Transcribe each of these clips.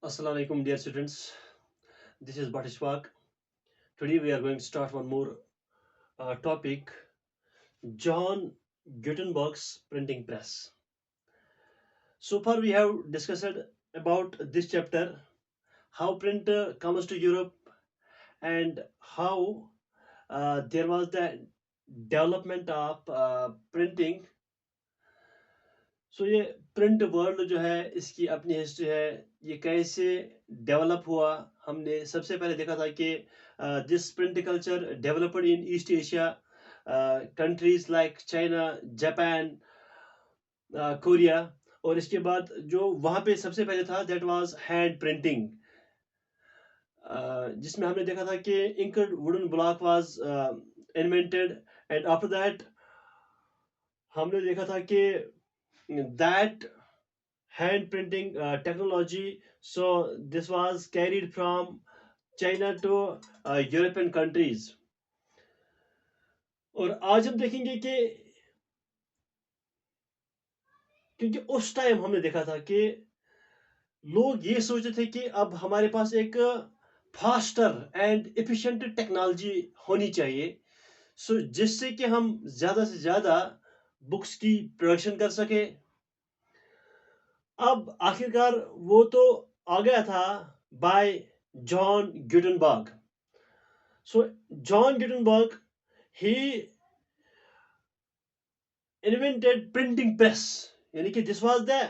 Assalamu alaikum, dear students. This is Batishwak. Today we are going to start one more topic, John Gutenberg's printing press. So far we have discussed about this chapter, how print comes to Europe and how there was the development of printing. सो ये print world जो है इसकी अपनी history है, ये कैसे develop हुआ। हमने सबसे पहले देखा था कि this print culture developed in east Asia, countries like China, Japan, Korea. और इसके बाद जो वहाँ पे सबसे पहले था दैट वाज हैंड प्रिंटिंग, जिसमें हमने देखा था कि inked wooden block was invented. And after that हमने देखा था कि that hand printing technology, so this was carried from China to European countries। और आज हम देखेंगे कि क्योंकि उस टाइम हमने देखा था कि लोग ये सोचते थे कि अब हमारे पास एक फास्टर एंड एफिशिएंट टेक्नोलॉजी होनी चाहिए, सो जिससे कि हम ज़्यादा से ज़्यादा बुक्स की प्रोडक्शन कर सके। अब आखिरकार वो तो आ गया था bye John Gutenberg. So John Gutenberg, he invented printing press, यानी कि this was the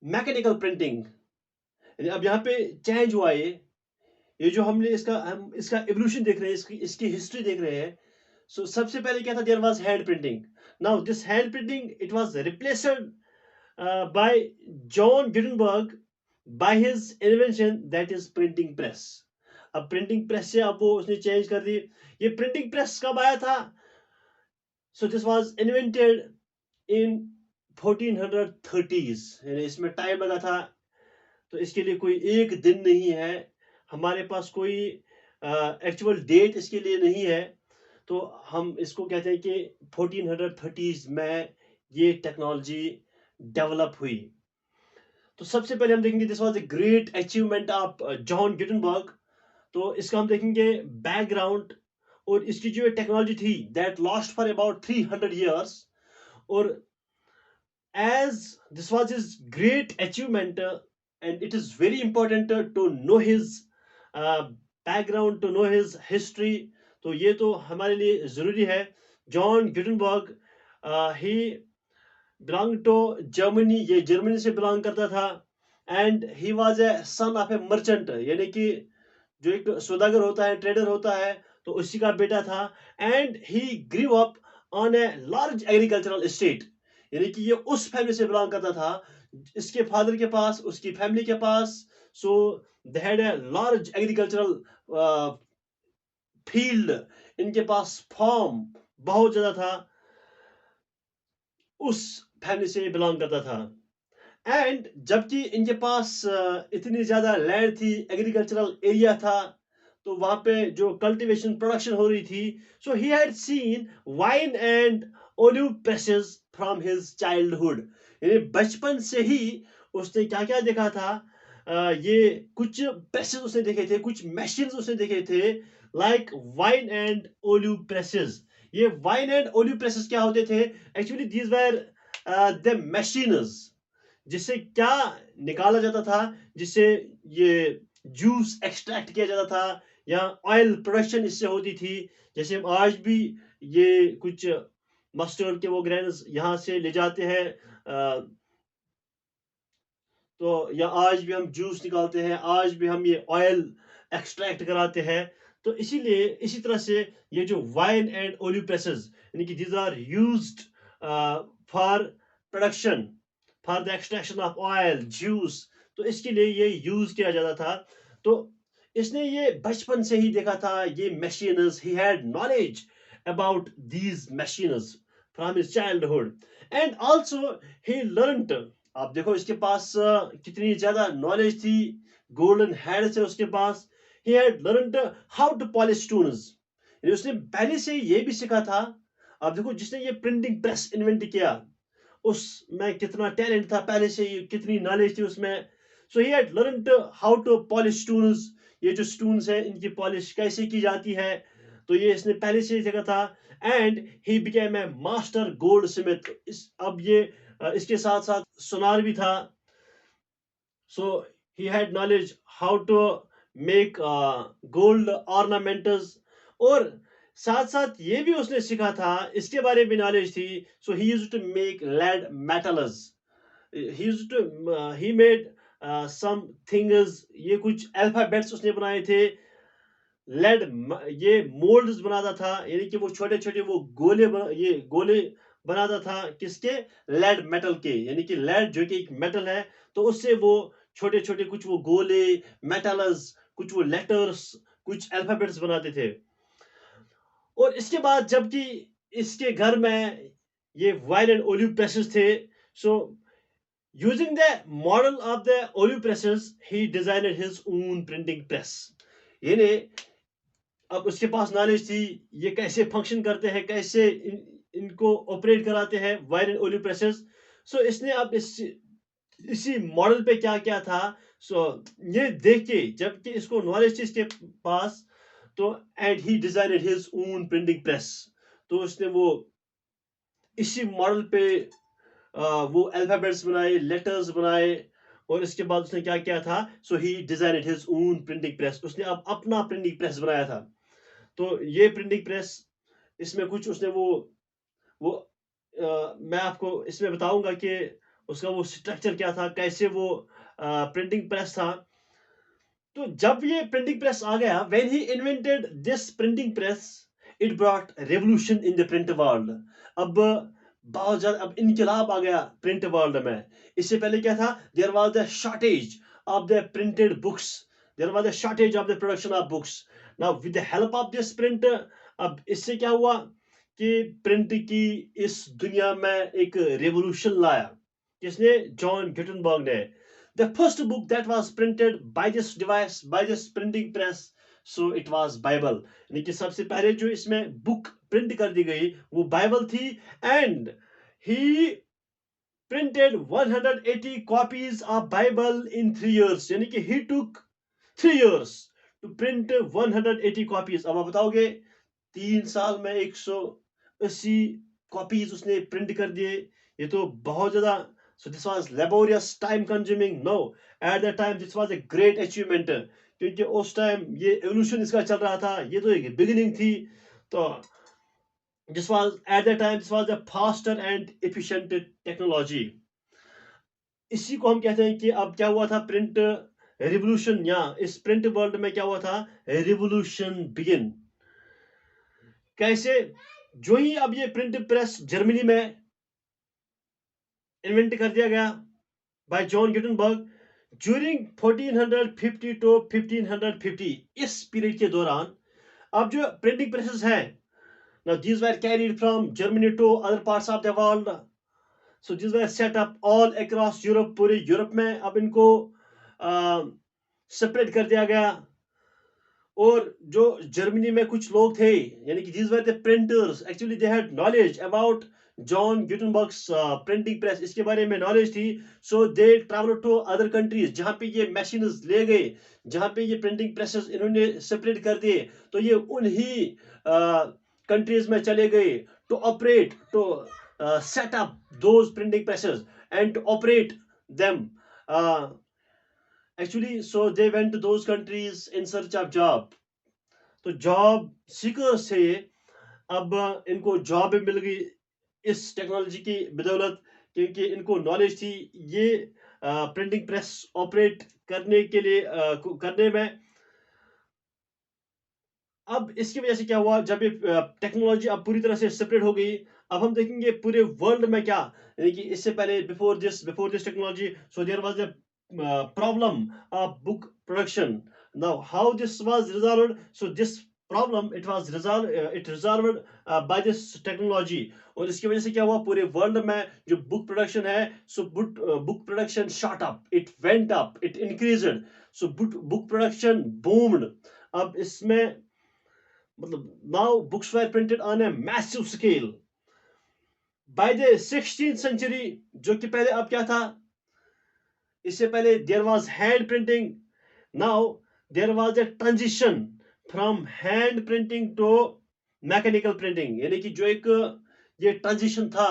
mechanical printing। यानी अब यहाँ पे चेंज हुआ, ये जो हमने इसका एवोल्यूशन देख रहे हैं, इसकी हिस्ट्री देख रहे हैं। सो सबसे पहले क्या था, there was hand printing. Now this hand printing it was replaced by John Gutenberg by his invention that is printing press. अब प्रिंटिंग प्रेस से अब वो उसने चेंज कर दी। ये प्रिंटिंग प्रेस कब आया था? So this was invented in 1430s, यानी इसमें टाइम लगा था। तो इसके लिए कोई एक दिन नहीं है, हमारे पास कोई एक्चुअल डेट इसके लिए नहीं है। तो हम इसको कहते हैं कि 1430s में ये टेक्नोलॉजी डेवलप हुई। तो सबसे पहले हम देखेंगे this was a great achievement of John Gutenberg. तो इसका हम देखेंगे बैकग्राउंड, और इसकी जो टेक्नोलॉजी थी that last for about 300 years। और as this was his great achievement, and it is very important to know his uh, background, to know his history। तो ये तो हमारे लिए ज़रूरी है। John Gutenberg he belong to Germany, ये Germany से बिलोंग करता था। And he was a son of a merchant, यानी कि जो एक सौदागर होता है, ट्रेडर होता है, तो उसी का बेटा था। And he grew up on A large agricultural estate, यानी कि ये उस फैमिली से बिलोंग करता था, इसके फादर के पास, उसकी फैमिली के पास। So they had a large agricultural field, इनके पास फार्म बहुत ज्यादा था, उस फैमिली से बिलोंग करता था। एंड जबकि इनके पास इतनी ज़्यादा लैंड थी, एग्रीकल्चरल एरिया था, तो वहाँ पे जो कल्टीवेशन प्रोडक्शन हो रही थी। So he had seen wine and olive presses from his childhood, यानी बचपन से ही उसने क्या क्या देखा था, ये कुछ प्रेसेस उसने देखे थे, कुछ मशीन्स उसने देखे थे, like wine and olive presses. ये वाइन एंड ओलिव प्रेसेस क्या होते थे? Actually these were the machines जिससे क्या निकाला जाता था, जिससे ये जूस एक्सट्रैक्ट किया जाता था, या ऑयल प्रोडक्शन इससे होती थी। जैसे हम आज भी ये कुछ मस्टर्ड के वो ग्रेन्स यहाँ से ले जाते हैं, तो या आज भी हम जूस निकालते हैं, आज भी हम ये ऑयल एक्सट्रैक्ट कराते हैं। तो इसीलिए इसी तरह से ये जो वाइन एंड ओलिव प्रेसेस, यानी कि these are used for production, for the extraction of oil, juice, तो इसके लिए ये यूज किया जाता था। तो इसने ये बचपन से ही देखा था ये machines, he had knowledge about these machines from his childhood. And also he learned, आप देखो इसके पास कितनी ज्यादा नॉलेज थी, गोल्डन हैंड्स है उसके पास। He had learned how to polish stones, यानी उसने पहले से ये भी सीखा था। आप देखो जिसने ये प्रिंटिंग प्रेस इन्वेंट किया, उसमें कितना टैलेंट था, पहले से ही कितनी नॉलेज थी उसमें। So he had learned how to polish stones, ये जो स्टून्स है इनकी पॉलिश कैसे की जाती है, तो ये इसने पहले से ही सीखा था। And he became a master goldsmith, इस अब ये इसके साथ साथ सुनार भी था। So he had knowledge how to make gold ornaments, और साथ साथ ये भी उसने सीखा था, इसके बारे में नॉलेज थी। So he used to make lead metals, he used to he made some things, ये कुछ अल्फाबेट्स उसने बनाए थे। लेड ये मोल्ड्स बनाता था, यानी कि वो छोटे छोटे वो ये गोले बनाता था किसके, लेड मेटल के, यानी कि लेड जो कि एक मेटल है, तो उससे वो छोटे छोटे कुछ वो गोले मेटल्स, कुछ वो लेटर्स, कुछ अल्फाबेट्स बनाते थे। और इसके बाद जबकि इसके घर में ये वाइन एंड ओलिव प्रेसेस थे, सो using the model of the olive presses, he designed his own printing press. यानी अब उसके पास नॉलेज थी ये कैसे फंक्शन करते हैं, कैसे इनको ऑपरेट कराते हैं वाइन एंड ओलिव प्रेसेस। सो इसने अब इसी मॉडल पे क्या क्या था, सो ये देख के जबकि इसको नॉलेज थी इसके पास, तो and he designed his own printing press, तो उसने वो इसी मॉडल पे वो अल्फाबेट्स बनाए, लेटर्स बनाए, और इसके बाद उसने क्या किया था, so he designed his own printing press, उसने अब अपना प्रिंटिंग प्रेस बनाया था। तो ये प्रिंटिंग प्रेस, इसमें कुछ उसने वो मैं आपको इसमें बताऊंगा कि उसका वो स्ट्रक्चर क्या था, कैसे वो प्रिंटिंग प्रेस था। तो जब ये प्रिंटिंग प्रेस आ गया, when he invented this printing press, it brought revolution in the print world. अब बहुत ज्यादा अब इनकलाब आ गया प्रिंट वर्ल्ड में। इससे पहले क्या था, there was the shortage of the printed books, there was the shortage of the production of books. Now with the help of this print, अब इससे क्या हुआ कि प्रिंट की इस दुनिया में एक रेवोल्यूशन लाया। किसने, जॉन गुटेनबर्ग ने। The first book that was printed by this device, by this printing press, so it was Bible। यानी कि सबसे पहले जो इसमें बुक प्रिंट कर दी गई वो बाइबल थी। And he printed 180 copies of Bible in 3 years, यानी कि he took 3 years to print 180 copies। अब आप बताओगे 3 साल में 180 कॉपीज उसने प्रिंट कर दिए, ये तो बहुत ज्यादा। So this was laborious, time consuming. No, at that time this was a great achievement, क्योंकि उस टाइम ये एवोल्यूशन इसका चल रहा था, ये तो एक बिगिनिंग थी। तो this was at that time this was a faster and efficient technology. इसी को हम कहते हैं कि अब क्या हुआ था, प्रिंट रिवोल्यूशन, या इस प्रिंट वर्ल्ड में क्या हुआ था, रिवोल्यूशन बिगिन। कैसे, जो ही अब ये प्रिंट प्रेस जर्मनी में इन्वेंट कर दिया गया by John Gutenberg during 1450 to 1550, इस पीरियड के दौरान अब जो प्रिंटिंग प्रेसेस हैं, now these were carried from Germany to other parts of the world, so these were set up all across Europe, पूरे यूरोप में अब इनको सेपरेट कर दिया गया। और जो जर्मनी में कुछ लोग थे, यानी कि these were the printers, actually they had knowledge about John Gutenberg's printing press, इसके बारे में नॉलेज थी। So they travel to other countries, जहां पे ये मशीन्स ले गए, जहां पे ये प्रिंटिंग प्रेसेस इन्होंने सेपरेट कर दिए, तो ये उन्हीं कंट्रीज में चले गए to operate, to set up those printing presses and to operate them. Actually so they went to those countries in search of job, तो जॉब सीकर्स थे ये। अब इनको जॉब भी मिल गई इस टेक्नोलॉजी की बदौलत, क्योंकि इनको नॉलेज थी ये प्रिंटिंग प्रेस ऑपरेट करने के लिए करने में। अब इसकी वजह से क्या हुआ, जब ये टेक्नोलॉजी अब पूरी तरह से सेपरेट हो गई, अब हम देखेंगे पूरे वर्ल्ड में क्या, यानी कि इससे पहले before this technology, so there was a problem of book production. Now how this was resolved, so this problem it resolved by this technology. और इसकी वजह से क्या हुआ, पूरे वर्ल्ड में जो बुक प्रोडक्शन है, so book production shot up, it went up, it increased. So book production boomed. अब इसमें मतलब now books were printed on a massive scale by the 16th century, जो कि पहले अब क्या था, इससे पहले there was hand printing, now there was a transition from hand printing to mechanical printing, यानी कि जो एक ये ट्रांजिशन था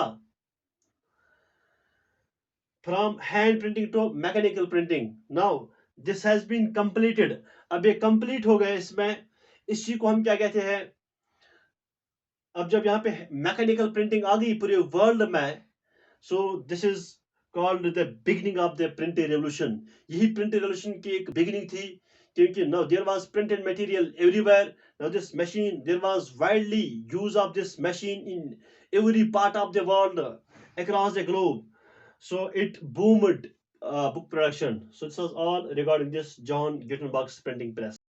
फ्रॉम hand printing to mechanical printing, now this has been completed, अब ये कंप्लीट हो गए इसमें। इसी को हम क्या कहते हैं, अब जब यहाँ पे मैकेनिकल प्रिंटिंग आ गई पूरे वर्ल्ड में, so this is called the beginning of the printing revolution. यही प्रिंटिंग रेवोल्यूशन की एक बिगिनिंग थी, क्योंकि now there was printed material everywhere, now this machine there was widely use of this machine in every part of the world across the globe, so it boomed book production. So this was all regarding this John Gutenberg's printing press.